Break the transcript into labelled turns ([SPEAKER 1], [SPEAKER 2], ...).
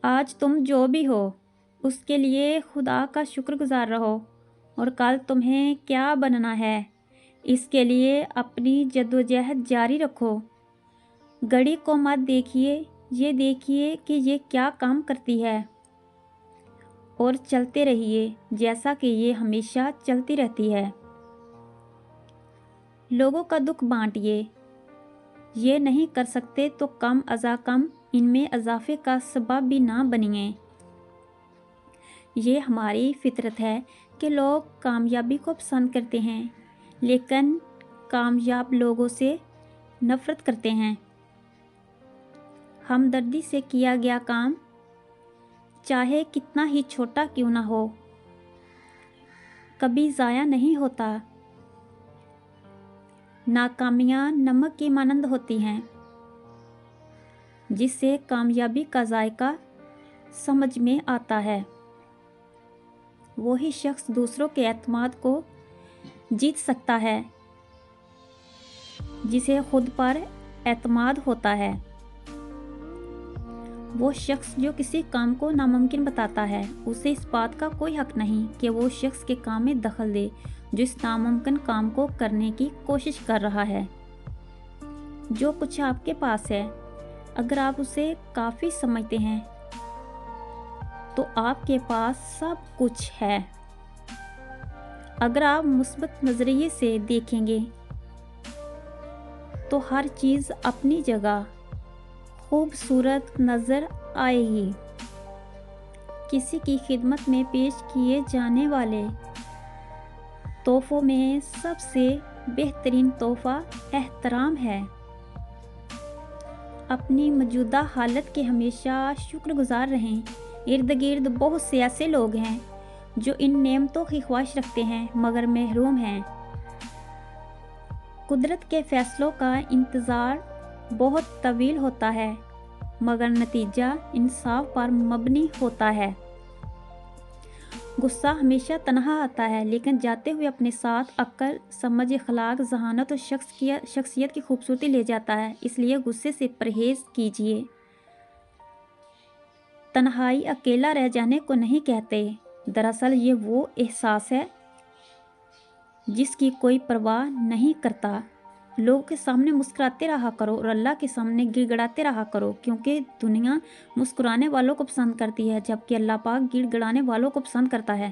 [SPEAKER 1] آج تم جو بھی ہو اس کے لیے خدا کا شکر گزار رہو، اور کل تمہیں کیا بننا ہے اس کے لیے اپنی جدوجہد جاری رکھو۔ گھڑی کو مت دیکھیے، یہ دیکھیے کہ یہ کیا کام کرتی ہے، اور چلتے رہیے جیسا کہ یہ ہمیشہ چلتی رہتی ہے۔ لوگوں کا دکھ بانٹیے، یہ نہیں کر سکتے تو کم ازا کم ان میں اضافے کا سبب بھی نہ بنیے۔ یہ ہماری فطرت ہے کہ لوگ کامیابی کو پسند کرتے ہیں، لیکن کامیاب لوگوں سے نفرت کرتے ہیں۔ ہمدردی سے کیا گیا کام، چاہے کتنا ہی چھوٹا کیوں نہ ہو، کبھی ضائع نہیں ہوتا۔ ناکامیاں نمک کی مانند ہوتی ہیں، جس سے کامیابی کا ذائقہ سمجھ میں آتا ہے۔ وہی شخص دوسروں کے اعتماد کو جیت سکتا ہے جسے خود پر اعتماد ہوتا ہے۔ وہ شخص جو کسی کام کو ناممکن بتاتا ہے، اسے اس بات کا کوئی حق نہیں کہ وہ شخص کے کام میں دخل دے جو اس ناممکن کام کو کرنے کی کوشش کر رہا ہے۔ جو کچھ آپ کے پاس ہے، اگر آپ اسے کافی سمجھتے ہیں تو آپ کے پاس سب کچھ ہے۔ اگر آپ مثبت نظریے سے دیکھیں گے تو ہر چیز اپنی جگہ خوبصورت نظر آئے گی۔ کسی کی خدمت میں پیش کیے جانے والے تحفوں میں سب سے بہترین تحفہ احترام ہے۔ اپنی موجودہ حالت کے ہمیشہ شکر گزار رہیں۔ ارد گرد بہت سے ایسے لوگ ہیں جو ان نعمتوں کی خواہش رکھتے ہیں مگر محروم ہیں۔ قدرت کے فیصلوں کا انتظار بہت طویل ہوتا ہے مگر نتیجہ انصاف پر مبنی ہوتا ہے۔ غصہ ہمیشہ تنہا آتا ہے لیکن جاتے ہوئے اپنے ساتھ عقل، سمجھ، اخلاق، ذہانت اور شخصیت کی خوبصورتی لے جاتا ہے۔ اس لیے غصے سے پرہیز کیجیے۔ تنہائی اکیلا رہ جانے کو نہیں کہتے، دراصل یہ وہ احساس ہے جس کی کوئی پرواہ نہیں کرتا۔ لوگوں کے سامنے مسکراتے رہا کرو اور اللہ کے سامنے گڑ گڑاتے رہا کرو، کیونکہ دنیا مسکرانے والوں کو پسند کرتی ہے جبکہ اللہ پاک گڑ گڑانے والوں کو پسند کرتا ہے۔